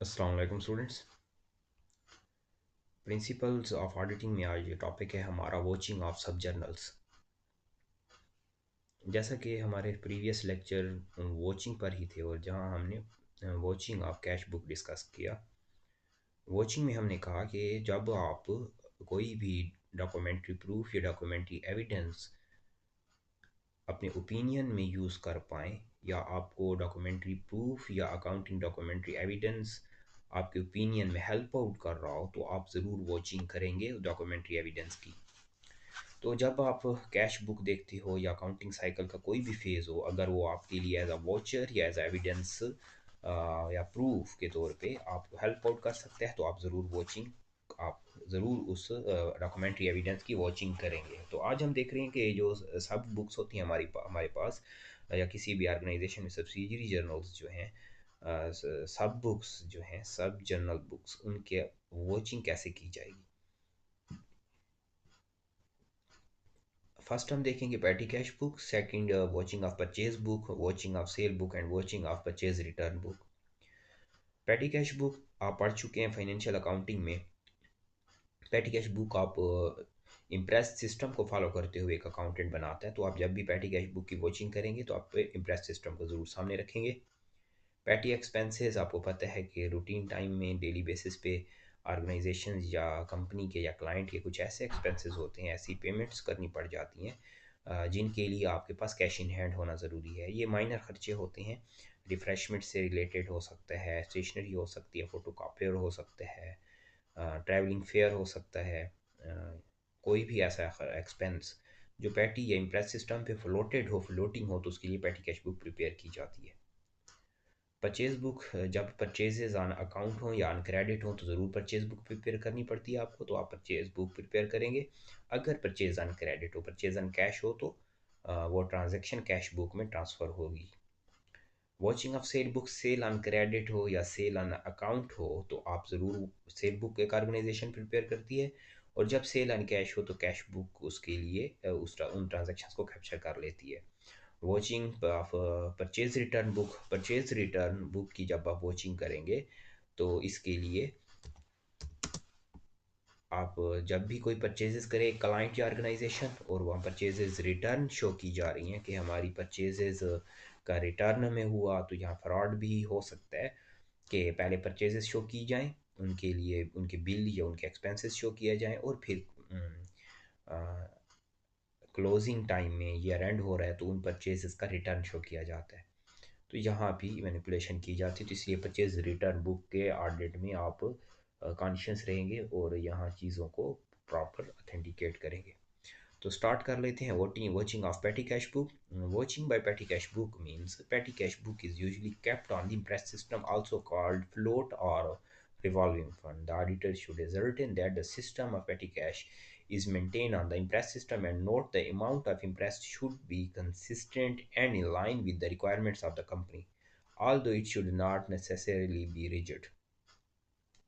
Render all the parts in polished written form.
अस्सलाम वालेकुम students. Principles of auditing में आज ये टॉपिक है हमारा वॉचिंग ऑफ सब जर्नल्स। जैसा कि हमारे प्रीवियस लेक्चर वॉचिंग पर ही थे और जहां हमने watching of cash book discuss किया। वॉचिंग में हमने कहा कि जब आप कोई भी डॉक्यूमेंट्री प्रूफ या डॉक्यूमेंट्री एविडेंस अपने ओपिनियन में यूज़ कर पाएँ, या आपको डॉक्यूमेंट्री प्रूफ या अकाउंटिंग डॉक्यूमेंट्री एविडेंस आपके ओपिनियन में हेल्प आउट कर रहा हो, तो आप ज़रूर वॉचिंग करेंगे डॉक्यूमेंट्री एविडेंस की। तो जब आप कैश बुक देखते हो या अकाउंटिंग साइकिल का कोई भी फेज़ हो, अगर वो आपके लिए एज अ वॉचर या एज अ एविडेंस या प्रूफ के तौर पे आपको हेल्प आउट कर सकता है, तो आप ज़रूर वॉचिंग आप ज़रूर उस डॉक्यूमेंट्री एविडेंस की वॉचिंग करेंगे। तो आज हम देख रहे हैं कि जो सब बुक्स होती हैं हमारे पास, या किसी भी ऑर्गेनाइजेशन में सब्सिडियरी जर्नल्स जो हैं, सब बुक्स जो हैं, सब जर्नल बुक्स, उनके वॉचिंग कैसे की जाएगी। फर्स्ट हम देखेंगे पेटी cash book, second watching of purchase book, watching of sale book and watching of purchase return book. पेटी कैश बुक आप पढ़ चुके हैं फाइनेंशियल अकाउंटिंग में। पेटी कैश बुक आप इम्प्रेस सिस्टम को फॉलो करते हुए एक अकाउंटेंट बनाता है, तो आप जब भी पेटी कैश बुक की वॉचिंग करेंगे तो आप इम्प्रेस सिस्टम को ज़रूर सामने रखेंगे। पेटी एक्सपेंसेस आपको पता है कि रूटीन टाइम में डेली बेसिस पे ऑर्गेनाइजेशन या कंपनी के या क्लाइंट के कुछ ऐसे एक्सपेंसेस होते हैं, ऐसी पेमेंट्स करनी पड़ जाती हैं जिनके लिए आपके पास कैश इन हैंड होना ज़रूरी है। ये माइनर खर्चे होते हैं, रिफ़्रेशमेंट से रिलेटेड हो सकता है, स्टेशनरी हो सकती है, फ़ोटो कापियर हो सकता है, ट्रैवलिंग फेयर हो सकता है, कोई भी ऐसा एक्सपेंस जो पैटी या इम्प्रेस सिस्टम पे फ्लोटिंग हो, तो उसके लिए पैटी कैश बुक प्रिपेयर की जाती है। परचेज़ बुक जब परचेजेज़ ऑन अकाउंट हो या ऑन क्रेडिट हो, तो ज़रूर परचेज़ बुक प्रिपेयर करनी पड़ती है आपको, तो आप परचेज़ बुक प्रिपेयर करेंगे। अगर परचेज़ ऑन क्रेडिट हो, परचेज़ ऑन कैश हो, तो वो ट्रांजैक्शन कैश बुक में ट्रांसफ़र होगी। Vouching of sale book, sale on credit हो या सेल ऑन अकाउंट हो, तो आप ज़रूर सेल बुक एक ऑर्गेनाइजेशन प्रिपेयर करती है, और जब सेल ऑन कैश हो तो कैश बुक उसके लिए उन ट्रांजेक्शन्स को कैप्चर कर लेती है। Watching of purchase return book, purchase return book की जब आप वॉचिंग करेंगे, तो इसके लिए आप जब भी कोई परचेजेस करें एक क्लाइंट या ऑर्गेनाइजेशन, और वहाँ परचेजेस रिटर्न शो की जा रही हैं कि हमारी परचेजेस का रिटर्न हमें हुआ, तो यहाँ फ्रॉड भी हो सकता है कि पहले परचेजेस शो की जाएं, उनके लिए उनके बिल या उनके एक्सपेंसेस शो किया जाएं, और फिर क्लोजिंग टाइम में ईयर एंड हो रहा है तो उन परचेजेस का रिटर्न शो किया जाता है। तो यहाँ भी मैनिपुलेशन की जाती है, तो इसलिए परचेज रिटर्न बुक के ऑडिट में आप कॉन्शियस रहेंगे और यहाँ चीज़ों को प्रॉपर अथेंटिकेट करेंगे। तो स्टार्ट कर लेते हैं voting vouching of petty cash book. Vouching by petty cash book means petty cash book is usually kept on the impress system, also called float or revolving fund. The auditor should ascertain that the system of petty cash is maintained on the impress system, and note the amount of impress should be consistent and in line with the requirements of the company, although it should not necessarily be rigid.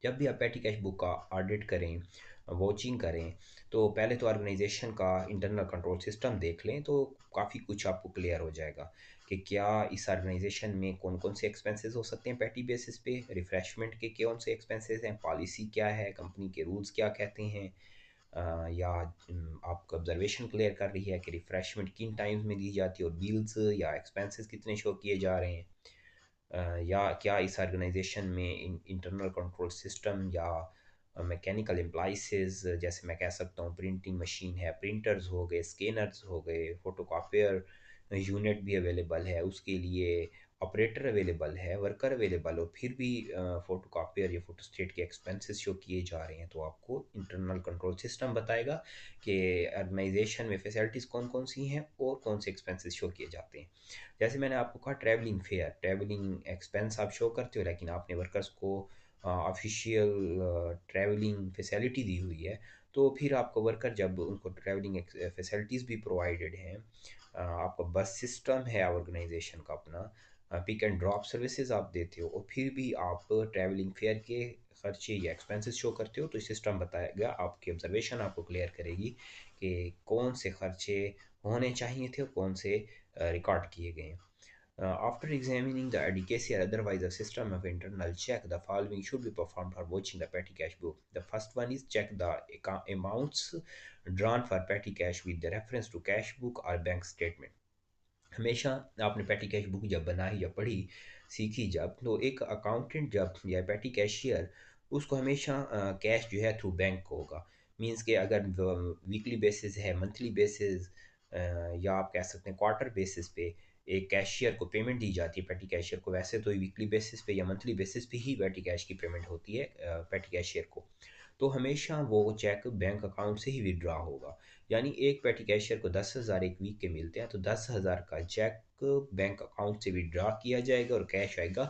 जब भी आप पेटी cash book का audit करें, watching करें, तो पहले तो ऑर्गेनाइजेशन का इंटरनल कंट्रोल सिस्टम देख लें, तो काफ़ी कुछ आपको क्लियर हो जाएगा कि क्या इस ऑर्गेनाइजेशन में कौन कौन से एक्सपेंसेस हो सकते हैं पेटी बेसिस पे, रिफ्रेशमेंट के कौन से एक्सपेंसेस हैं, पॉलिसी क्या है, कंपनी के रूल्स क्या कहते हैं, या आपको ऑब्जर्वेशन क्लियर कर रही है कि रिफ्रेशमेंट किन टाइम्स में दी जाती है, और बिल्स या एक्सपेंसेस कितने शो किए जा रहे हैं, या क्या इस ऑर्गेनाइजेशन में इंटरनल कंट्रोल सिस्टम या मैकेनिकल एम्प्लाइसेस, जैसे मैं कह सकता हूँ प्रिंटिंग मशीन है, प्रिंटर्स हो गए, स्कैनर्स हो गए, फोटोकॉपियर यूनिट भी अवेलेबल है, उसके लिए ऑपरेटर अवेलेबल है, वर्कर अवेलेबल हो, फिर भी फोटोकॉपियर या फोटोस्टेट के एक्सपेंसेस शो किए जा रहे हैं, तो आपको इंटरनल कंट्रोल सिस्टम बताएगा कि ऑर्गेनाइजेशन में फैसिलिटीज़ कौन कौन सी हैं और कौन से एक्सपेंसेस शो किए जाते हैं। जैसे मैंने आपको कहा ट्रैवलिंग फेयर, ट्रैवलिंग एक्सपेंस आप शो करते हो, लेकिन आपने वर्कर्स को ऑफिशियल ट्रैवलिंग फैसिलिटी दी हुई है, तो फिर आपको वर्कर जब उनको ट्रैवलिंग फैसिलिटीज़ भी प्रोवाइडेड हैं, आपका बस सिस्टम है ऑर्गेनाइजेशन का अपना, पिक एंड ड्रॉप सर्विसेज आप देते हो, और फिर भी आप ट्रैवलिंग फेयर के खर्चे या एक्सपेंसेस शो करते हो, तो सिस्टम बताएगा, आपकी ऑब्जर्वेशन आपको क्लियर करेगी कि कौन से खर्चे होने चाहिए थे और कौन से रिकॉर्ड किए गए हैं। After examining the adequacy or otherwise a system of internal check, the following should be performed for watching the petty cash book. The first one is check the amounts drawn for petty cash with the reference to cash book or bank statement. हमेशा आपने पेटी cash book जब बनाई या पढ़ी सीखी जब, तो एक अकाउंटेंट जब या पेटी कैशियर उसको हमेशा कैश जो है थ्रू बैंक होगा। मींस के अगर वीकली बेसिस है, मंथली बेसिस, या आप कह सकते हैं क्वार्टर बेसिस पे एक कैशियर को पेमेंट दी जाती है पेटी कैशियर को, वैसे तो वीकली बेसिस पे या मंथली बेसिस पे ही पेटी कैश की पेमेंट होती है पेटी कैशियर को। तो हमेशा वो चेक बैंक अकाउंट से ही विड्रॉ होगा। यानी एक पेटी कैशियर को 10,000 एक वीक के मिलते हैं, तो 10,000 का चेक बैंक अकाउंट से विड्रॉ किया जाएगा और कैश आएगा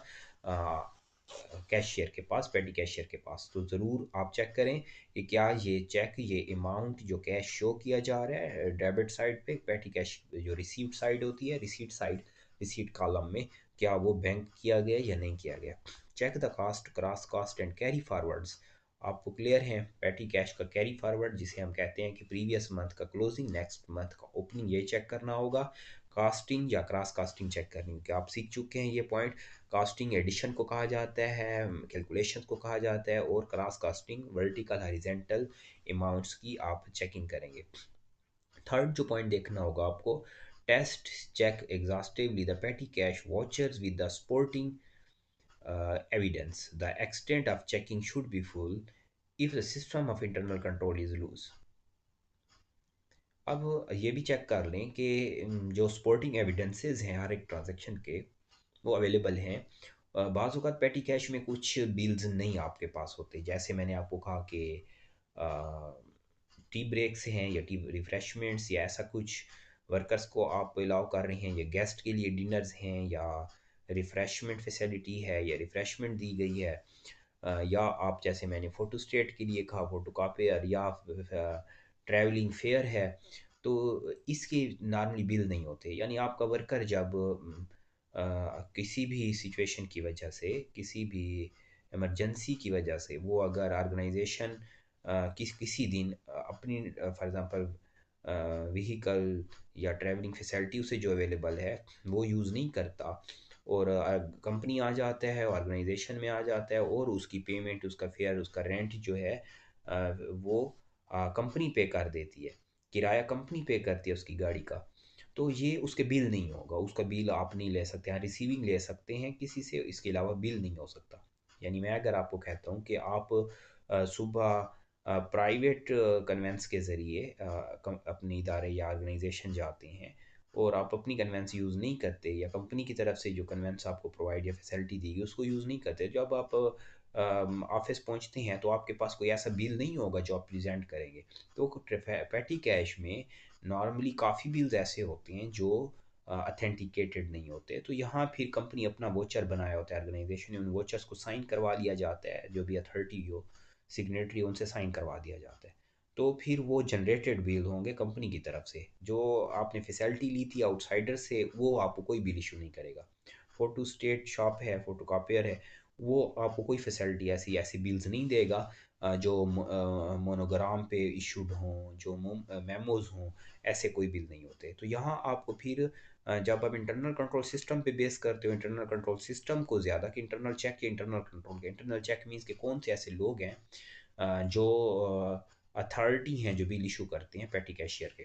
कैशियर के पास, पेटी कैशियर के पास। तो ज़रूर आप चेक करें कि क्या ये चेक, ये अमाउंट जो कैश शो किया जा रहा है डेबिट साइड पे, पेटी कैश जो रिसीप्ट साइड होती है, रिसीट साइड, रिसीट कॉलम में, क्या वो बैंक किया गया या नहीं किया गया। Check the cast, cross cast and carry forwards. आपको क्लियर है पेटी कैश का कैरी फॉरवर्ड जिसे हम कहते हैं कि प्रीवियस मंथ का क्लोजिंग, नेक्स्ट मंथ का ओपनिंग, ये चेक करना होगा। कास्टिंग या क्रॉस कास्टिंग चेक करनी होगी। आप सीख चुके हैं ये पॉइंट। कास्टिंग एडिशन को कहा जाता है, कैलकुलेशन को कहा जाता है, और cross casting vertical horizontal amounts की आप चेकिंग करेंगे। थर्ड जो पॉइंट देखना होगा आपको, test check exhaustively the petty cash vouchers with the supporting evidence. The extent of checking should be full if the system of internal control is loose. अब ये भी चेक कर लें कि जो स्पोर्टिंग एविडेंसेस हैं हर एक ट्रांजैक्शन के, वो अवेलेबल हैं। बाज़ औक़ात पेटी कैश में कुछ बिल्स नहीं आपके पास होते, जैसे मैंने आपको कहा कि टी ब्रेक्स हैं या टी रिफ़्रेशमेंट्स या ऐसा कुछ वर्कर्स को आप अलाउ कर रहे हैं, या गेस्ट के लिए डिनर्स हैं, या रिफ़्रेशमेंट फैसिलिटी है, या रिफ़्रेशमेंट दी गई है, या आप जैसे मैंने फ़ोटो स्टेट के लिए कहा फ़ोटो कॉपियर, या ट्रैवलिंग फेयर है, तो इसके नॉर्मली बिल नहीं होते। यानी आपका वर्कर जब किसी भी सिचुएशन की वजह से, किसी भी इमरजेंसी की वजह से, वो अगर ऑर्गेनाइजेशन किसी दिन अपनी फॉर एग्जांपल व्हीकल या ट्रैवलिंग फैसिलिटी उसे जो अवेलेबल है वो यूज़ नहीं करता, और कंपनी आ जाता है, ऑर्गेनाइजेशन में आ जाता है, और उसकी पेमेंट, उसका फेयर, उसका रेंट जो है वो कंपनी पे कर देती है, किराया कंपनी पे करती है उसकी गाड़ी का, तो ये उसके बिल नहीं होगा। उसका बिल आप नहीं ले सकते हैं, रिसीविंग ले सकते हैं किसी से, इसके अलावा बिल नहीं हो सकता। यानी मैं अगर आपको कहता हूँ कि आप सुबह प्राइवेट कन्वेंस के ज़रिए अपने इदारे या ऑर्गेनाइजेशन जाते हैं, और आप अपनी कन्वेंस यूज़ नहीं करते, या कंपनी की तरफ से जो कन्वेंस आपको प्रोवाइड या फैसिलिटी दी गई उसको यूज़ नहीं करते, जब आप ऑफिस पहुंचते हैं तो आपके पास कोई ऐसा बिल नहीं होगा जो आप प्रेजेंट करेंगे। तो पेटी कैश में नॉर्मली काफ़ी बिल्स ऐसे होते हैं जो अथेंटिकेटेड नहीं होते, तो यहाँ फिर कंपनी अपना वोचर बनाया होता है, ऑर्गेनाइजेशन ने उन वोचर्स को साइन करवा लिया जाता है, जो भी अथॉरिटी हो, सिग्नेटरी, उनसे साइन करवा दिया जाता है। तो फिर वो जनरेटेड बिल होंगे कंपनी की तरफ से। जो आपने फैसिलिटी ली थी आउटसाइडर से, वो आपको कोई बिल इशू नहीं करेगा। फ़ोटो स्टेट शॉप है, फ़ोटो कॉपियर है, वो आपको कोई फैसिलिटी ऐसी ऐसी बिल्स नहीं देगा जो मोनोग्राम पे इशूड हों, जो मेमोज़ हों, ऐसे कोई बिल नहीं होते। तो यहाँ आपको फिर जब आप इंटरनल कंट्रोल सिस्टम पे बेस करते हो, इंटरनल कंट्रोल सिस्टम को ज़्यादा कि इंटरनल चेक या इंटरनल कंट्रोल के, इंटरनल चेक मीन्स कि कौन से ऐसे लोग हैं जो अथॉरिटी हैं जो बिल इशू करते हैं पेटी कैशियर के।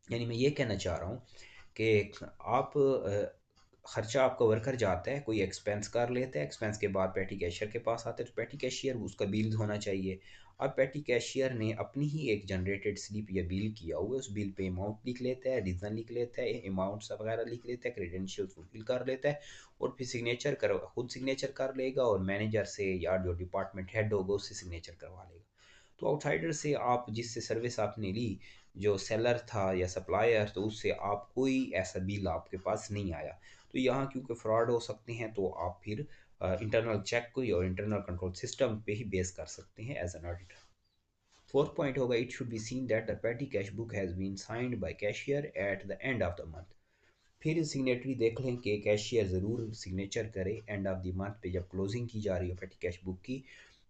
यानी मैं ये कहना चाह रहा हूँ कि आप खर्चा आपका वर्कर जाता है, कोई एक्सपेंस कर लेता है, एक्सपेंस के बाद पेटी कैशियर के पास आता है, तो पेटी कैशियर उसका बिल होना चाहिए। अब पेटी कैशियर ने अपनी ही एक जनरेटेड स्लिप या बिल किया हुआ है, उस बिल पे अमाउंट लिख लेता है, रीज़न लिख लेता है, अमाउंट्स वगैरह लिख लेता है, क्रेडेंशियल्स फुलफिल कर लेता है, और फिर सिग्नेचर कर, खुद सिग्नेचर कर लेगा, और मैनेजर से या जो डिपार्टमेंट हेड होगा उससे सिग्नेचर करवा लेगा। तो आउटसाइडर से आप जिससे सर्विस आपने ली, जो सेलर था या सप्लायर, तो उससे आप कोई ऐसा बिल आपके पास नहीं आया। तो यहाँ क्योंकि फ्रॉड हो सकते हैं, तो आप फिर इंटरनल चेक को और इंटरनल कंट्रोल सिस्टम पे ही बेस कर सकते हैं as an auditor. Fourth point होगा, it should be seen that the petty cash book has been signed by cashier at the end of the month. फिर signatory देख लें कि कैशियर ज़रूर सिग्नेचर करे एंड ऑफ द मंथ पे, जब closing की जा रही हो पेटी कैश बुक की।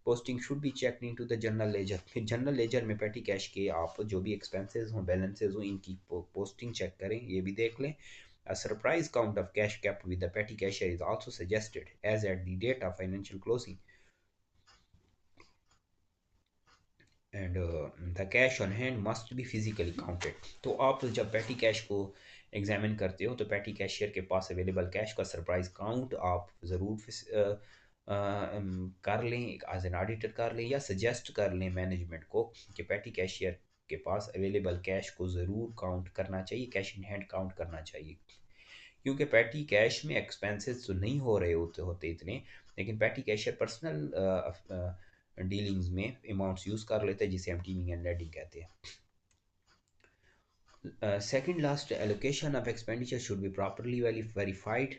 Posting should be check into the general ledger. फिर जनरल लेजर में पेटी कैश के आप जो भी एक्सपेंसेस हों, बैलेंसेज हों, इनकी पोस्टिंग चेक करें, ये भी देख लें। A surprise count of cash kept with the petty cashier is also suggested, as at the date of financial closing. And the cash on hand must be physically counted. तो आप जब petty cash को examine करते हो तो patty cashier के पास available cash का surprise count आप ज़रूर कर लें, एज एन ऑडिटर कर लें या सजेस्ट कर लें मैनेजमेंट को कि पैटी कैशियर के पास अवेलेबल कैश को ज़रूर काउंट करना चाहिए, कैश इन हैंड काउंट करना चाहिए। क्योंकि पैटी कैश में एक्सपेंसेस तो नहीं हो रहे होते इतने, लेकिन पैटी कैशियर पर्सनल डीलिंग्स में अमाउंट्स यूज़ कर लेते हैं, जिसे हम टीमिंग एंड लेंडिंग कहते हैं। Second last, allocation of expenditure should be properly verified.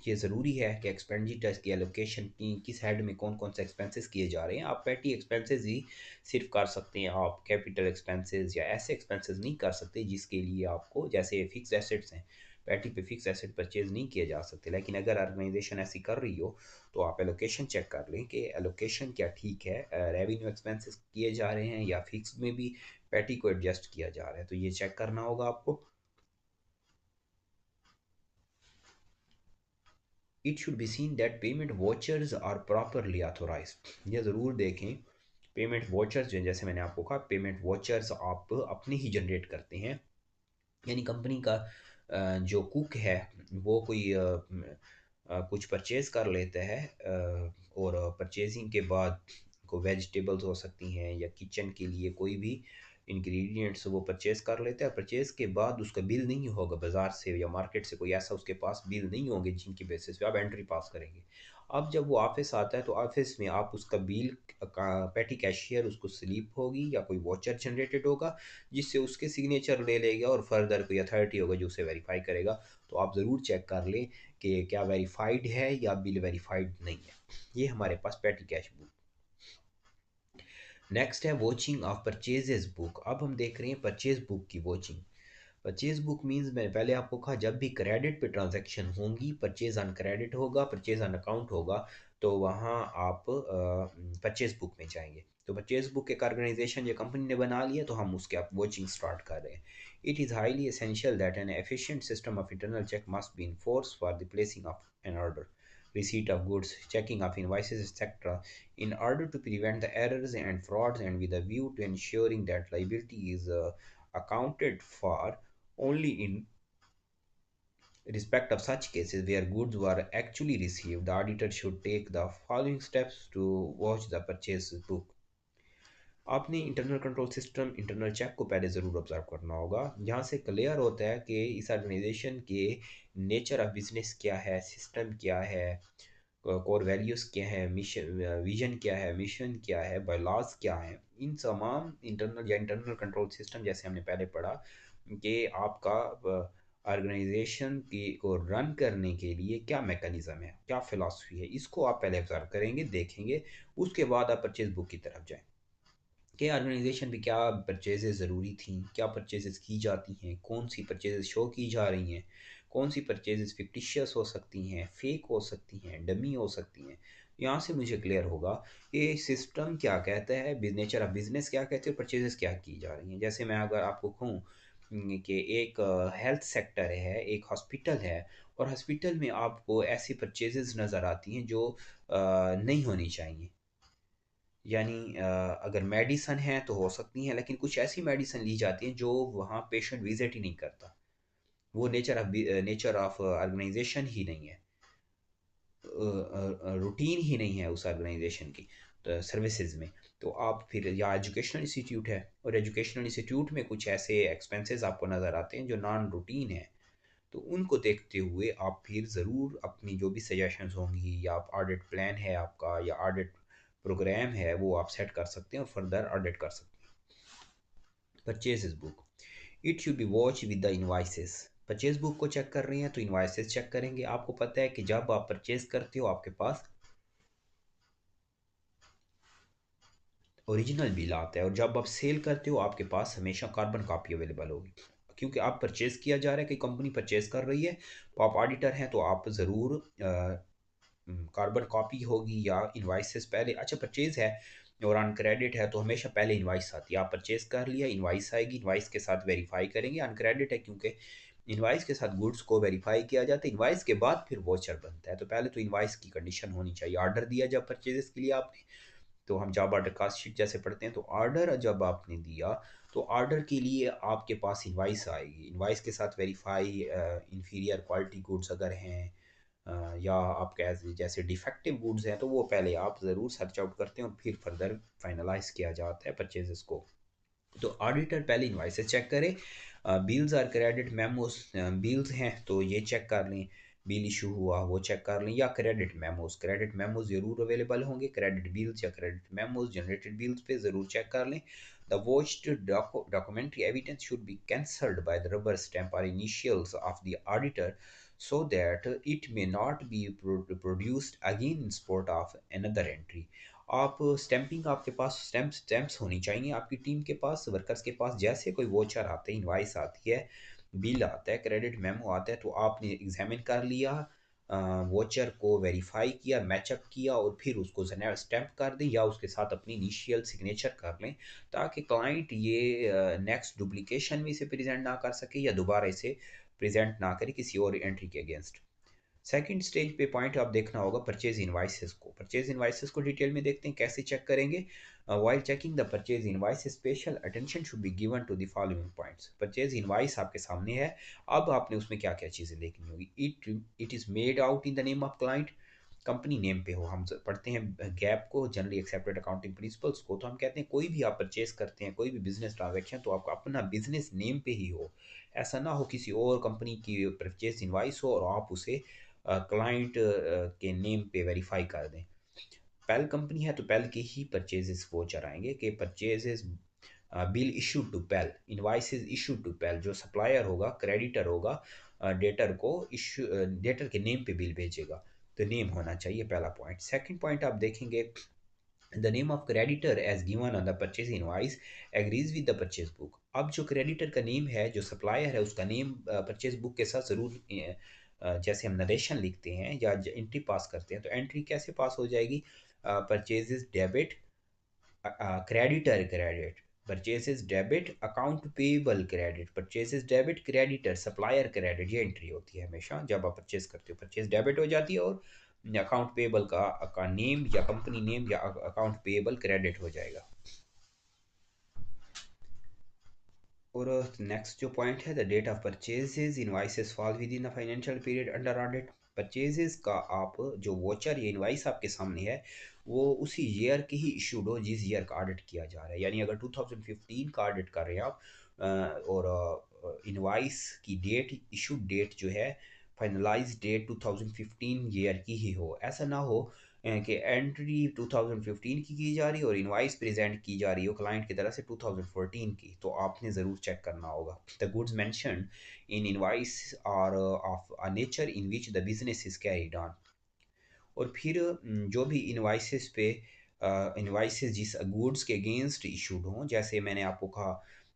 ये ज़रूरी है कि एक्सपेंडिचर की एलोकेशन की किस हेड में कौन कौन से एक्सपेंसेस किए जा रहे हैं। आप पैटी एक्सपेंसेस ही सिर्फ कर सकते हैं, आप कैपिटल एक्सपेंसेस या ऐसे एक्सपेंसेस नहीं कर सकते जिसके लिए आपको, जैसे फिक्स एसेट्स हैं, पैटी पे फिक्स एसेट परचेज नहीं किए जा सकते। लेकिन अगर ऑर्गेनाइजेशन ऐसी कर रही हो तो आप एलोकेशन चेक कर लें कि एलोकेशन क्या ठीक है, रेवेन्यू एक्सपेंसेस किए जा रहे हैं या फिक्स में भी पैटी को एडजस्ट किया जा रहा है, तो ये चेक करना होगा आपको। It should be seen that payment vouchers are properly authorised. ये ज़रूर देखें पेमेंट वॉचर्स जो, जैसे मैंने आपको कहा, पेमेंट वॉचर्स आप अपने ही जनरेट करते हैं, यानी कंपनी का जो कुक है वो कोई कुछ परचेज़ कर लेता है, और परचेजिंग के बाद को वेजिटेबल्स हो सकती हैं या किचन के लिए कोई भी इंग्रेडिएंट्स वो परचेज़ कर लेता है। परचेज़ के बाद उसका बिल नहीं होगा बाज़ार से या मार्केट से, कोई ऐसा उसके पास बिल नहीं होंगे जिनकी बेसिस पे आप एंट्री पास करेंगे। अब जब वो ऑफिस आता है तो ऑफिस में आप उसका बिल का पैटी कैशियर उसको स्लिप होगी या कोई वॉचर जनरेटेड होगा जिससे उसके सिग्नेचर ले लेगा और फर्दर कोई अथॉरिटी होगा जो उसे वेरीफाई करेगा। तो आप ज़रूर चेक कर लें कि क्या वेरीफाइड है या बिल वेरीफाइड नहीं है। ये हमारे पास पैटी कैश बुक। नेक्स्ट है वॉचिंग ऑफ परचेजेस बुक। अब हम देख रहे हैं परचेज बुक की वॉचिंग। परचेज बुक मींस, मैंने पहले आपको कहा, जब भी क्रेडिट पे ट्रांजैक्शन होंगी, परचेज ऑन क्रेडिट होगा, परचेज ऑन अकाउंट होगा, तो वहाँ आप परचेज बुक में जाएंगे। तो परचेज बुक एक ऑर्गेनाइजेशन या कंपनी ने बना लिया तो हम उसके आप वॉचिंग स्टार्ट कर रहे हैं। It is highly essential that an efficient system of internal check must be enforce for the placing of an order, receipt of goods, checking of invoices, etc., in order to prevent the errors and frauds and with a view to ensuring that liability is accounted for only in respect of such cases where goods were actually received. The auditor should take the following steps to watch the purchase book. आपने internal control system, internal check को पहले ज़रूर observe करना होगा। यहाँ से clear होता है कि इस ऑर्गेनाइजेशन के नेचर ऑफ बिजनेस क्या है, सिस्टम क्या है, कोर वैल्यूज़ क्या है, मिशन विजन क्या है, मिशन क्या है, बायलॉज क्या है। इन तमाम इंटरनल या इंटरनल कंट्रोल सिस्टम, जैसे हमने पहले पढ़ा कि आपका ऑर्गेनाइजेशन की को रन करने के लिए क्या मैकेनिज़्म है, क्या फ़िलासफ़ी है, इसको आप पहले ऑब्जर्व करेंगे, देखेंगे। उसके बाद आप परचेज बुक की तरफ जाएँ कि ऑर्गेनाइजेशन पे क्या परचेजेस ज़रूरी थी, क्या परचेजेस की जाती हैं, कौन सी परचेजेस शो की जा रही हैं, कौन सी परचेजेस फिक्टिशियस हो सकती हैं, फेक हो सकती हैं, डमी हो सकती हैं। यहाँ से मुझे क्लियर होगा कि सिस्टम क्या कहता है, नेचर ऑफ बिजनेस क्या कहते हैं, परचेजेस क्या की जा रही हैं। जैसे मैं अगर आपको कहूँ कि एक हेल्थ सेक्टर है, एक हॉस्पिटल है, और हॉस्पिटल में आपको ऐसी परचेजेस नज़र आती हैं जो नहीं होनी चाहिए। यानी अगर मेडिसन है तो हो सकती हैं, लेकिन कुछ ऐसी मेडिसन ली जाती हैं जो वहाँ पेशेंट विजिट ही नहीं करता। वो नेचर ऑफ ऑर्गेनाइजेशन ही नहीं है, रूटीन ही नहीं है उस ऑर्गेनाइजेशन की तो सर्विसेज में। तो आप फिर, या एजुकेशनल इंस्टीट्यूट है और एजुकेशनल इंस्टीट्यूट में कुछ ऐसे एक्सपेंसेस आपको नज़र आते हैं जो नॉन रूटीन है, तो उनको देखते हुए आप फिर ज़रूर अपनी जो भी सजेशंस होंगी या आप ऑडिट प्लान है आपका या ऑडिट प्रोग्राम है वो आप सेट कर सकते हैं और फर्दर ऑडिट कर सकते हैं। Purchase book, it should be watch with the invoices. Purchase book को चेक कर रहे हैं तो इन्वाइसेस चेक करेंगे। आपको पता है कि जब आप परचेज करते हो आपके पास ओरिजिनल बिल आता है, और जब आप सेल करते हो आपके पास हमेशा कार्बन कॉपी अवेलेबल होगी, क्योंकि आप परचेज़ किया जा रहा है कि कंपनी परचेज़ कर रही है, तो आप ऑडिटर हैं तो आप ज़रूर कार्बन कॉपी होगी या इन्वाइसेस पहले। अच्छा, परचेज़ है और ऑन क्रेडिट है तो हमेशा पहले इन्वाइस आती है। आप परचेज़ कर लिया, इन्वाइस आएगी, इन्वाइस के साथ वेरीफाई करेंगे। ऑन क्रेडिट है क्योंकि इनवाइस के साथ गुड्स को वेरीफाई किया जाता है, इनवाइस के बाद फिर वोचर बनता है। तो पहले तो इनवाइस की कंडीशन होनी चाहिए। ऑर्डर दिया जब परचेजेस के लिए आपने, तो हम जॉब ऑर्डर कास्ट शीट जैसे पढ़ते हैं, तो ऑर्डर जब आपने दिया तो ऑर्डर के लिए आपके पास इनवाइस आएगी। इनवाइस के साथ वेरीफाई इंफीरियर क्वालिटी गुड्स अगर हैं या आपके जैसे डिफेक्टिव गुड्स हैं, तो वो पहले आप ज़रूर सर्च आउट करते हैं और फिर फर्दर फाइनलाइज किया जाता है परचेजेस को। तो ऑडिटर पहले इनवाइसेस चेक करे, बिल्स और क्रेडिट मेमोस, बिल्स हैं तो ये चेक कर लें, बिल इशू हुआ वो चेक कर लें, या क्रेडिट मेमोज ज़रूर अवेलेबल होंगे, क्रेडिट बिल्स या क्रेडिट मेमोज जनरेटेड बिल्स पे ज़रूर चेक कर लें। The watched documentary evidence should be cancelled by the rubber stamp or initials of the auditor so that it may not be produced again in support of another entry. आप stamping, आपके पास stamps होनी चाहिए आपकी team के पास, workers के पास। जैसे कोई voucher आते हैं, इनवाइस आती है, बिल आता है, क्रेडिट मेमो आता है, तो आपने एग्जामिन कर लिया, वोचर को वेरीफाई किया, मैचअप किया और फिर उसको स्टैम्प कर दें या उसके साथ अपनी इनिशियल सिग्नेचर कर लें, ताकि क्लाइंट ये नेक्स्ट डुप्लीकेशन में इसे प्रेजेंट ना कर सके या दोबारा इसे प्रेजेंट ना करे किसी और एंट्री के अगेंस्ट। सेकंड स्टेज पे पॉइंट आप देखना होगा परचेज इनवाइसेस को। परचेज इनवाइसेस को डिटेल में देखते हैं, कैसे चेक करेंगे। While checking the purchase invoice special attention should be given to the following points. Purchase invoice आपके सामने है, अब आपने उसमें क्या क्या चीज़ें देखनी होगी। It is made out in the name of client, company name पे हो। हम पढ़ते हैं गैप को, जनरली एक्सेप्टेड अकाउंटिंग प्रिंसिपल्स को, तो हम कहते हैं कोई भी आप परचेज करते हैं, कोई भी बिजनेस ट्रांजेक्शन, तो आपका अपना बिजनेस नेम पे ही हो। ऐसा ना हो किसी और कंपनी की परचेज इनवाइस हो और आप उसे क्लाइंट के नेम पे वेरीफाई कर दें। पेल कंपनी है तो पेल के ही परचेजेस वो चराएंगे कि परचेजेस बिल इशूड टू पेल, इनवाइसेस इशूड टू पेल। जो सप्लायर होगा, क्रेडिटर होगा, डेटर को इशू, डेटर के नेम पे बिल भेजेगा, तो नेम होना चाहिए पहला पॉइंट। सेकंड पॉइंट आप देखेंगे, the name of creditor as given on the purchase invoice agrees with the purchase book. अब जो क्रेडिटर का नेम है, जो सप्लायर है, उसका नेम परचेज बुक के साथ ज़रूर जैसे हम नरेशन लिखते हैं या एंट्री पास करते हैं, तो एंट्री कैसे पास हो जाएगी, purchases debit, creditor credit, purchases debit, account payable credit, purchases debit, creditor, supplier credit, ये एंट्री होती है हमेशा जब आप परचेज करते हो। परचेज डेबिट हो जाती है और अकाउंट पेबल का नेम या कंपनी नेम या अकाउंट पेबल क्रेडिट हो जाएगा। और नेक्स्ट जो पॉइंट है, the date of purchases invoices fall within the financial period under audit. Purchases का आप जो वोचर या इनवाइस आपके सामने है, वो उसी ईयर की ही इशूड हो जिस ईयर का ऑडिट किया जा रहा है। यानी अगर 2015 का ऑडिट कर रहे हैं आप, और इनवाइस की डेट, इशूड डेट जो है, फाइनलाइज डेट 2015 ईयर की ही हो। ऐसा ना हो कि एंट्री 2015 की जा रही है और इनवाइस प्रेजेंट की जा रही हो क्लाइंट की तरफ से 2014 की, तो आपने ज़रूर चेक करना होगा। The goods mentioned in invoice are of a nature in which the business is carried on. और फिर जो भी इनवाइसेस पे, इनवाइसेस जिस गुड्स के अगेंस्ट इशूड हों, जैसे मैंने आपको कहा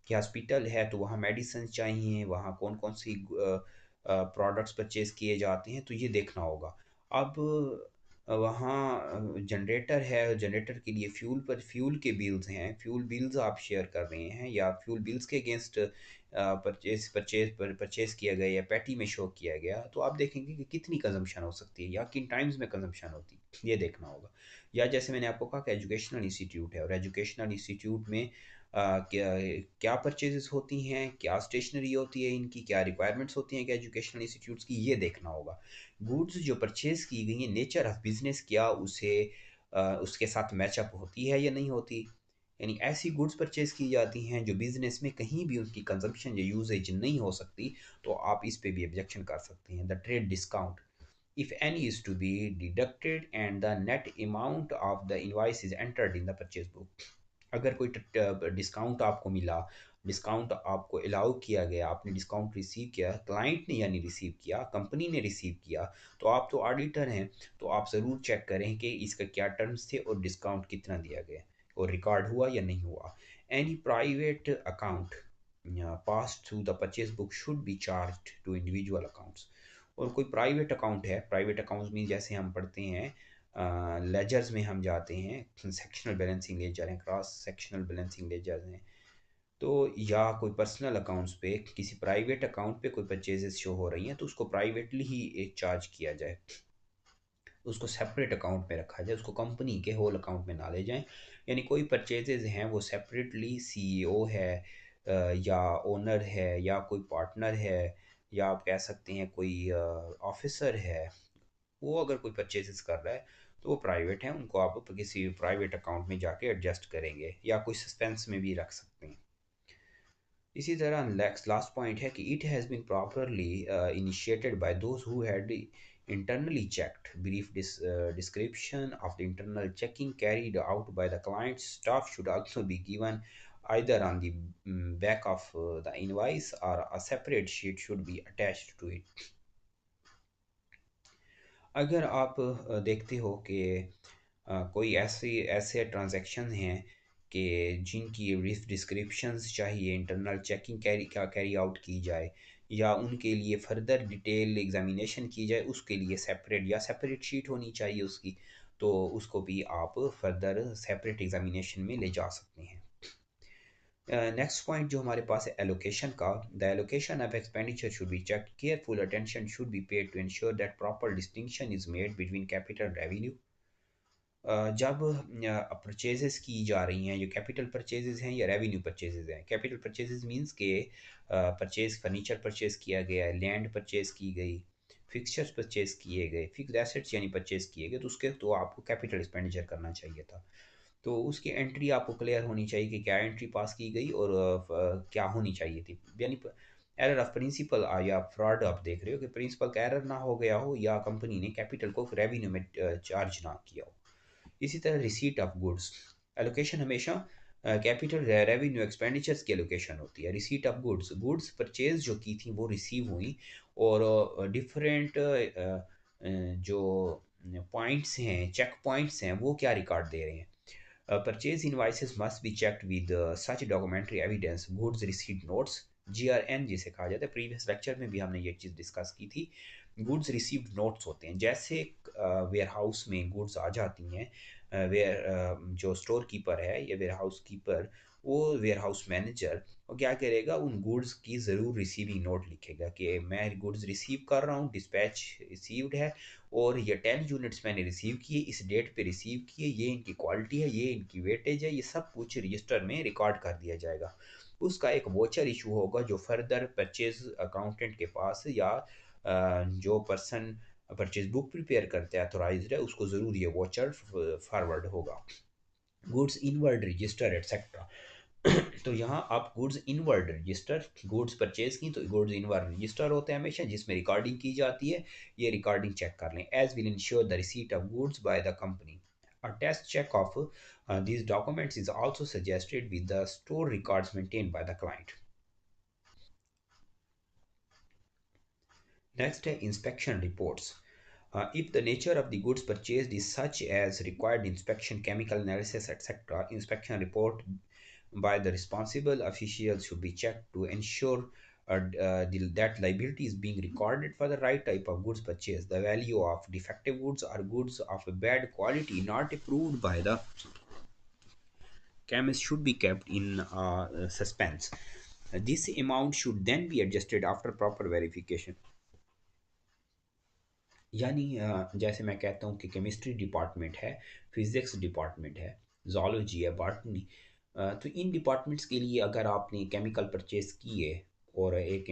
कि हॉस्पिटल है तो वहाँ मेडिसिन चाहिए, वहाँ कौन कौन सी प्रोडक्ट्स परचेज किए जाते हैं, तो ये देखना होगा। अब वहाँ जनरेटर है, जनरेटर के लिए फ्यूल पर फ्यूल के बिल्स हैं, फ्यूल बिल्स आप शेयर कर रहे हैं या फ्यूल बिल्स के अगेंस्ट परचेज किया गया या पैटी में शो किया गया, तो आप देखेंगे कि कितनी कंजम्पशन हो सकती है या किन टाइम्स में कंजम्पशन होती है, ये देखना होगा। या जैसे मैंने आपको कहा कि एजुकेशनल इंस्टीट्यूट है और एजुकेशनल इंस्टीट्यूट में क्या क्या परचेजेस होती हैं, क्या स्टेशनरी होती है, इनकी क्या रिक्वायरमेंट्स होती हैं कि एजुकेशनल इंस्टीट्यूट्स की, ये देखना होगा। गुड्स जो परचेज की गई हैं, नेचर ऑफ बिजनेस क्या उसे उसके साथ मैचअप होती है या नहीं होती। यानी ऐसी गुड्स परचेज की जाती हैं जो बिजनेस में कहीं भी उनकी कंजम्पशन या यूजेज नहीं हो सकती, तो आप इस पे भी ऑब्जेक्शन कर सकते हैं। The trade discount, if any, is to be deducted and the net amount of the invoice is entered in the purchase book। अगर कोई डिस्काउंट आपको मिला, डिस्काउंट आपको अलाउ किया गया, आपने डिस्काउंट रिसीव किया, क्लाइंट ने यानी रिसीव किया, कंपनी ने रिसीव किया, तो आप तो ऑडिटर हैं, तो आप ज़रूर चेक करें कि इसका क्या टर्म्स थे और डिस्काउंट कितना दिया गया और रिकॉर्ड हुआ या नहीं हुआ। Any private account pass through the purchase book should be charge to individual accounts. और कोई प्राइवेट अकाउंट है, प्राइवेट अकाउंट्स में जैसे हम पढ़ते हैं लेजर्स में हम जाते हैं, सेक्शनल बैलेंसिंग लेजर हैं, क्रॉस सेक्शनल बैलेंसिंग लेजर हैं, तो या कोई पर्सनल अकाउंट्स पे, किसी प्राइवेट अकाउंट पे कोई परचेजेस शो हो रही हैं तो उसको प्राइवेटली ही एक चार्ज किया जाए, उसको सेपरेट अकाउंट में रखा जाए, उसको कंपनी के होल अकाउंट में ना ले जाएं। यानी कोई परचेजेज हैं वो सेपरेटली सीईओ है या ओनर है या कोई पार्टनर है या आप कह सकते हैं कोई ऑफिसर है, वो अगर कोई परचेजेस कर रहा है तो वो प्राइवेट है, उनको आप किसी प्राइवेट अकाउंट में जाके एडजस्ट करेंगे या कोई सस्पेंस में भी रख सकते हैं। इसी तरह नेक्स्ट लास्ट पॉइंट है कि it has been properly initiated by those who had internally checked. Brief description of the internal checking carried out by the client staff should also be given either on the back of the invoice, or a separate sheet should be attached to it. अगर आप देखते हो कि कोई ऐसे transaction हैं कि जिनकी रिस्क डिस्क्रिप्शंस चाहिए, इंटरनल चेकिंग कैरी आउट की जाए या उनके लिए फर्दर डिटेल एग्जामिनेशन की जाए, उसके लिए सेपरेट शीट होनी चाहिए उसकी, तो उसको भी आप फर्दर सेपरेट एग्जामिनेशन में ले जा सकते हैं। नेक्स्ट पॉइंट जो हमारे पास है एलोकेशन का, the allocation of expenditure should be check, careful attention should be paid to ensure that proper distinction is made between capital revenue. जब परचेजेस की जा रही हैं, ये कैपिटल परचेजेस हैं या रेवेन्यू परचेजेस हैं। कैपिटल परचेजेस मींस के परचेज फर्नीचर परचेज किया गया है, लैंड परचेज की गई, फिक्सचर्स परचेज किए गए, फिक्स्ड एसेट्स यानी परचेज किए गए, तो उसके तो आपको कैपिटल एक्सपेंडिचर करना चाहिए था। तो उसकी एंट्री आपको क्लियर होनी चाहिए कि क्या एंट्री पास की गई और क्या होनी चाहिए थी। यानी एरर ऑफ प्रिंसिपल या फ्रॉड आप देख रहे हो कि प्रिंसिपल का एरर ना हो गया हो या कंपनी ने कैपिटल को रेवेन्यू में चार्ज ना किया हो। इसी तरह रिसीट ऑफ गुड्स, एलोकेशन हमेशा कैपिटल रेवेन्यू एक्सपेंडिचर्स की एलोकेशन होती है। Receipt of goods, goods purchase जो की थी वो रिसीव हुई और डिफरेंट जो पॉइंट्स हैं, चेक पॉइंट्स हैं, वो क्या रिकॉर्ड दे रहे हैं। Purchase invoices must be checked with such documentary evidence, goods receipt notes, GRN जिसे कहा जाता है। प्रीवियस लेक्चर में भी हमने ये चीज़ डिस्कस की थी। गुड्स रिसीव्ड नोट्स होते हैं, जैसे वेयर हाउस में गुड्स आ जाती हैं, जो स्टोर कीपर है या वेयर हाउस कीपर, वो वेयर हाउस मैनेजर वो क्या करेगा, उन गुड्स की ज़रूर रिसीविंग नोट लिखेगा कि मैं गुड्स रिसीव कर रहा हूँ, डिस्पैच रिसीव्ड है और ये 10 यूनिट्स मैंने रिसीव किए, इस डेट पे रिसीव किए, ये इनकी क्वालिटी है, ये इनकी वेटेज है, ये सब कुछ रजिस्टर में रिकॉर्ड कर दिया जाएगा। उसका एक वोचर इशू होगा जो फर्दर परचेज अकाउंटेंट के पास या जो पर्सन परचेज बुक प्रिपेयर करते हैं अथोराइज्ड है, उसको ज़रूर ये वोचर फॉरवर्ड होगा। गुड्स इनवर्ड रजिस्टर एटसेट्रा, तो यहाँ आप goods inward register, goods purchase की तो गुड्स इनवर्ड रजिस्टर होते हैं हमेशा जिसमें रिकॉर्डिंग की जाती है, ये रिकॉर्डिंग चेक कर लें। As will ensure the receipt of goods by the company, a test check of these documents is also suggested with the store records maintained by the client. Next है inspection reports. If the nature of the goods purchased is such as required inspection, chemical analysis, etc., inspection report by the responsible officials should be checked to ensure that liability is being recorded for the right type of goods purchased. The value of defective goods or goods of a bad quality not approved by the chemist should be kept in suspense. This amount should then be adjusted after proper verification. यानी जैसे मैं कहता हूँ कि chemistry department है, physics department है, zoology है, botany, तो इन डिपार्टमेंट्स के लिए अगर आपने केमिकल परचेज़ किए और एक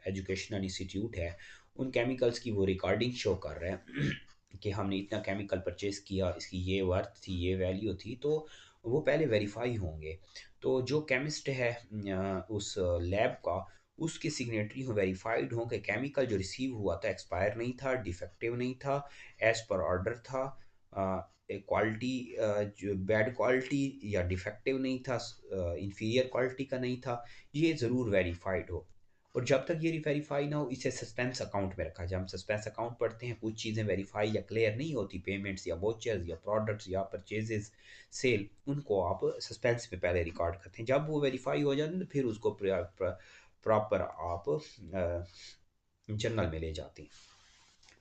एजुकेशनल इंस्टीट्यूट है, उन केमिकल्स की वो रिकॉर्डिंग शो कर रहे हैं कि हमने इतना केमिकल परचेज़ किया, इसकी ये वर्थ थी, ये वैल्यू थी, तो वो पहले वेरीफाई होंगे। तो जो केमिस्ट है उस लैब का, उसकी सिग्नेटरी हो, वेरीफाइड हो कि केमिकल जो रिसीव हुआ था एक्सपायर नहीं था, डिफेक्टिव नहीं था, एज पर ऑर्डर था, क्वालिटी जो बैड क्वालिटी या डिफेक्टिव नहीं था, इंफीरियर क्वालिटी का नहीं था, ये ज़रूर वेरीफाइड हो। और जब तक ये वेरीफाई ना हो, इसे सस्पेंस अकाउंट में रखा जाए। हम सस्पेंस अकाउंट पढ़ते हैं, कुछ चीज़ें वेरीफाई या क्लियर नहीं होती, पेमेंट्स या वोचर्स या प्रोडक्ट्स या परचेजेस, सेल, उनको आप सस्पेंस में पहले रिकॉर्ड करते हैं। जब वो वेरीफाई हो जाते हैं तो फिर उसको प्रॉपर आप जर्नल में ले जाते हैं,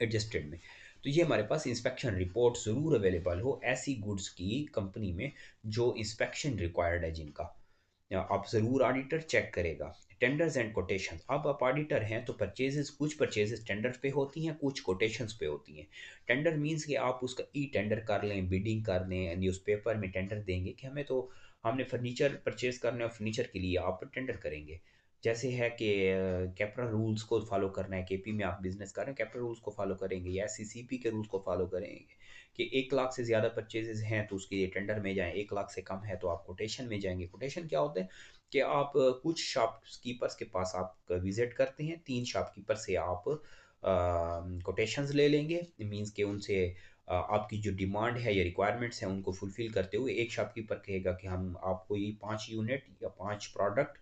एडजस्टेड में। तो ये हमारे पास इंस्पेक्शन रिपोर्ट ज़रूर अवेलेबल हो ऐसी गुड्स की कंपनी में जो इंस्पेक्शन रिक्वायर्ड है जिनका। आप ज़रूर ऑडिटर चेक करेगा। टेंडर्स एंड कोटेशन, अब आप ऑडिटर हैं तो परचेजेस, कुछ परचेजेस टेंडर पे होती हैं, कुछ कोटेशंस पे होती हैं। टेंडर मींस कि आप उसका ई टेंडर कर लें, बिडिंग कर लें, न्यूज़पेपर में टेंडर देंगे कि हमें तो हमने फर्नीचर परचेज करना है, फर्नीचर के लिए आप टेंडर करेंगे। जैसे है कि कैपरा रूल्स को फॉलो करना है, केपी में आप बिजनेस कर रहे हैं, कैपरा रूल्स को फॉलो करेंगे या सीसीपी के रूल्स को फॉलो करेंगे कि 1 लाख से ज़्यादा परचेजेस हैं तो उसके लिए टेंडर में जाएं, 1 लाख से कम है तो आप कोटेशन में जाएंगे। कोटेशन क्या होता है कि आप कुछ शॉपकीपर्स के पास आप विजिट करते हैं, 3 शॉपकीपर से आप कोटेशंस ले लेंगे, मींस के उनसे आपकी जो डिमांड है या रिक्वायरमेंट्स हैं उनको फुलफिल करते हुए एक शॉपकीपर कहेगा कि हम आपको ये 5 यूनिट या 5 प्रोडक्ट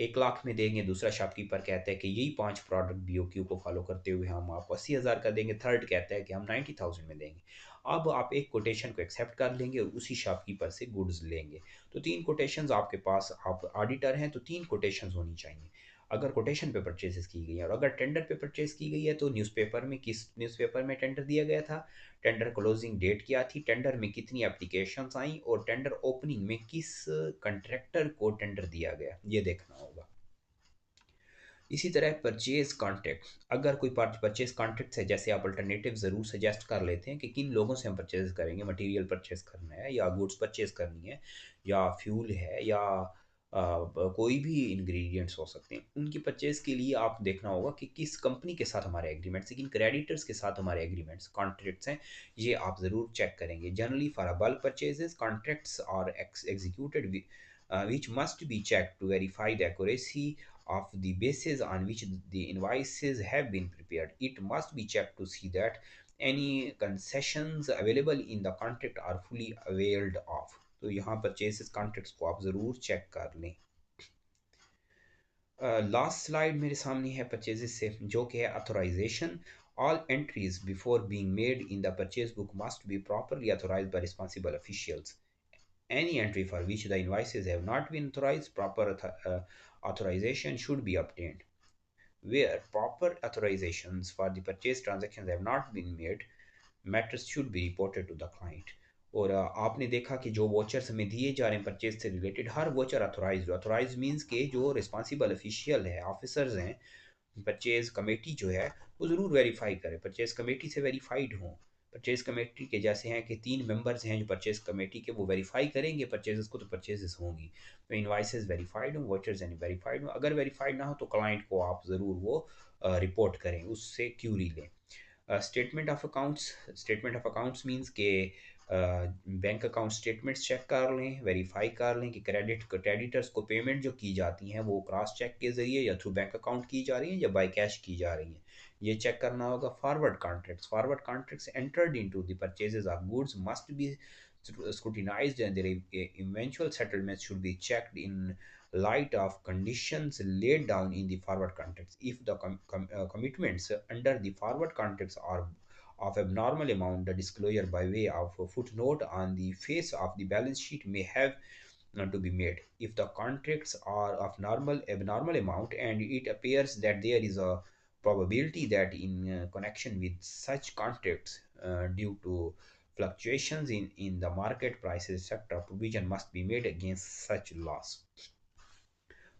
1 लाख में देंगे, दूसरा शॉपकीपर कहता है कि यही 5 प्रोडक्ट बीओक्यू को फॉलो करते हुए हम आपको 80,000 का देंगे, थर्ड कहता है कि हम 90,000 में देंगे। अब आप एक कोटेशन को एक्सेप्ट कर लेंगे और उसी शॉपकीपर से गुड्स लेंगे। तो 3 कोटेशंस आपके पास, आप ऑडिटर हैं तो 3 कोटेशंस होनी चाहिए। अगर कोटेशन पे परचेजेस की गई है और अगर टेंडर पे परचेज की गई है तो न्यूज़पेपर में, किस न्यूज़पेपर में टेंडर दिया गया था, टेंडर क्लोजिंग डेट क्या थी, टेंडर में कितनी एप्लीकेशंस आई और टेंडर ओपनिंग में किस कंट्रैक्टर को टेंडर दिया गया, ये देखना होगा। इसी तरह परचेज कॉन्ट्रैक्ट, अगर कोई परचेज कॉन्ट्रैक्ट है, जैसे आप अल्टरनेटिव ज़रूर सजेस्ट कर लेते हैं कि किन लोगों से हम परचेज करेंगे, मटेरियल परचेज करना है या गुड्स परचेज करनी है या फ्यूल है या कोई भी इंग्रेडिएंट्स हो सकते हैं, उनकी परचेज के लिए आप देखना होगा कि किस कंपनी के साथ हमारे एग्रीमेंट्स हैं, किन क्रेडिटर्स के साथ हमारे एग्रीमेंट्स कॉन्ट्रैक्ट्स हैं, ये आप ज़रूर चेक करेंगे। Generally for a bulk purchases contracts are executed which must be checked to verify the accuracy of the basis on which the invoices have been prepared. It must be checked to see that any concessions available in the contract are fully availed of. तो यहाँ purchases contracts को आप ज़रूर check कर लें। Last slide मेरे सामने है परचेजेस से, जो कि है authorisation. All entries before being made in the purchase book must be properly authorised by responsible officials. Any entry for which the invoices have not been authorized, proper authorization should be obtained. Where proper authorizations for the purchase transactions have not been made, matters should be reported to the client. और आपने देखा कि जो vouchers हमें दिए जा रहे हैं परचेज से रिलेटेड, हर वोचर अथोराइज मीन्स के जो रिस्पॉन्सिबल ऑफिशियल है, ऑफिसर्स हैं, परचेज कमेटी जो है वो ज़रूर वेरीफाई करे, परचेज कमेटी से वेरीफाइड हों। परचेज कमेटी के जैसे हैं कि 3 मेंबर्स हैं जो परचेज कमेटी के, वो वेरीफाई करेंगे परचेजेस को तो परचेजेस होंगी। तो इनवाइसेस वेरीफाइड हों, वोचर्स यानी वेरीफाइड हों, अगर वेरीफाइड ना हो तो क्लाइंट को आप ज़रूर वो रिपोर्ट करें, उससे क्यूरी लें। स्टेटमेंट ऑफ अकाउंट्स मींस के बैंक अकाउंट स्टेटमेंट्स चेक कर लें, वेरीफाई कर लें कि क्रेडिटर्स को पेमेंट जो की जाती हैं वो क्रॉस चेक के ज़रिए या थ्रू बैंक अकाउंट की जा रही हैं या बाय कैश की जा रही हैं, ये चेक करना होगा। Forward contracts entered into the purchases of goods must be scrutinized and their eventual settlements should be checked in light of conditions laid down in the forward contracts. If the commitments under the forward contracts are of abnormal amount, the disclosure by way of a footnote on the face of the balance sheet may have to be made. If the contracts are of abnormal amount and it appears that there is a probability that in connection with such contracts due to fluctuations in the market prices, etc., provision must be made against such loss.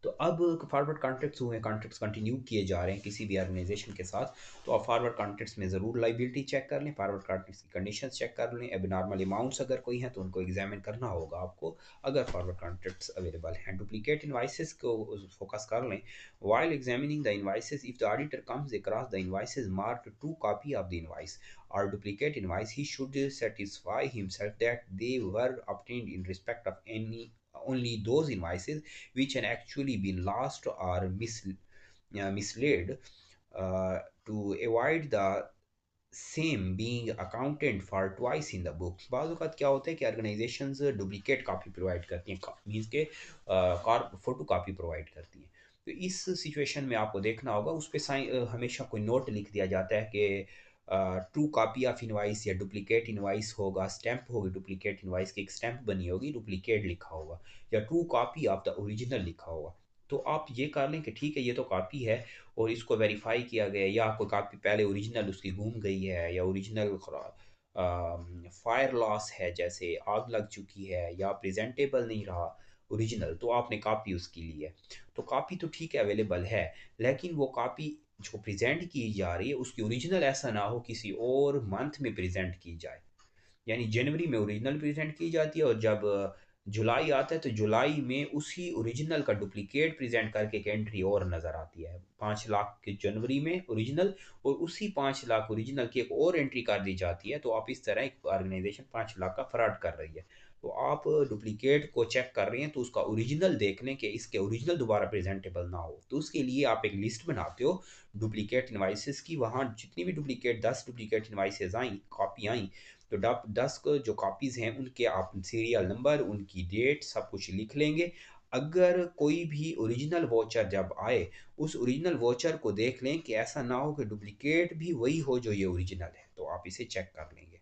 तो अब forward contracts हुए, contracts continue किए जा रहे हैं किसी भी organisation के साथ, तो आप फॉरवर्ड कॉन्ट्रैक्ट्स में ज़रूर लाइबिलिटी चेक कर लें, फॉरवर्ड कॉन्ट्रैक्ट्स की कंडीशंस चेक कर लें, एबनॉर्मल अमाउंट्स अगर कोई हैं तो उनको एग्जामिन करना होगा आपको अगर फॉरवर्ड कॉन्ट्रैक्ट्स अवेलेबल हैं। डुप्लीकेट इन्वाइसेस को फोकस कर लें। While examining the invoices, if the auditor comes across the invoices marked true copy of the invoice or duplicate invoice, he should satisfy himself that they were obtained in respect of only those invoices which had actually been lost or mislaid, to avoid the same being accountant for twice in the book. बाज़ औक़ात क्या होता है कि organisations duplicate copy provide करती हैं, means के photo copy provide करती हैं। तो इस सिचुएशन में आपको देखना होगा उस पे हमेशा कोई नोट लिख दिया जाता है कि ट्रू कॉपी ऑफ इनवाइस या डुप्लीकेट इनवाइस होगा, स्टैंप होगी, डुप्लीकेट इनवाइस की एक स्टैंप बनी होगी, डुप्लीकेट लिखा होगा या true copy of the original लिखा होगा। तो आप ये कर लें कि ठीक है ये तो कॉपी है और इसको वेरीफाई किया गया, या कोई काफ़ी पहले ओरिजिनल उसकी गुम गई है या ओरिजिनल फायर लॉस है, जैसे आग लग चुकी है या प्रेजेंटेबल नहीं रहा, ओरिजिनल, तो आपने कॉपी उसकी ली है। तो कॉपी तो ठीक है अवेलेबल है, लेकिन वो कॉपी जो प्रेजेंट की जा रही है उसकी ओरिजिनल ऐसा ना हो किसी और मंथ में प्रेजेंट की जाए। यानी जनवरी में ओरिजिनल प्रेजेंट की जाती है, और जब जुलाई आता है तो जुलाई में उसी ओरिजिनल का डुप्लीकेट प्रेजेंट करके एक एंट्री और नज़र आती है 5 लाख के जनवरी में ओरिजिनल, और उसी 5 लाख ओरिजिनल की एक और एंट्री कर दी जाती है। तो आप इस तरह एक ऑर्गेनाइजेशन 5 लाख का फ्रॉड कर रही है। तो आप डुप्लीकेट को चेक कर रहे हैं तो उसका ओरिजिनल देख लें कि इसके ओरिजिनल दोबारा प्रेजेंटेबल ना हो। तो उसके लिए आप एक लिस्ट बनाते हो डुप्लीकेट इनवाइसेस की, वहाँ जितनी भी डुप्लीकेट 10 डुप्लीकेट इनवाइसेज आई, कॉपी आई, तो डब 10 जो कॉपीज़ हैं उनके आप सीरियल नंबर, उनकी डेट, सब कुछ लिख लेंगे। अगर कोई भी ओरिजिनल वाउचर जब आए, उस ओरिजिनल वाउचर को देख लें कि ऐसा ना हो कि डुप्लीकेट भी वही हो जो ये ओरिजिनल है, तो आप इसे चेक कर लेंगे।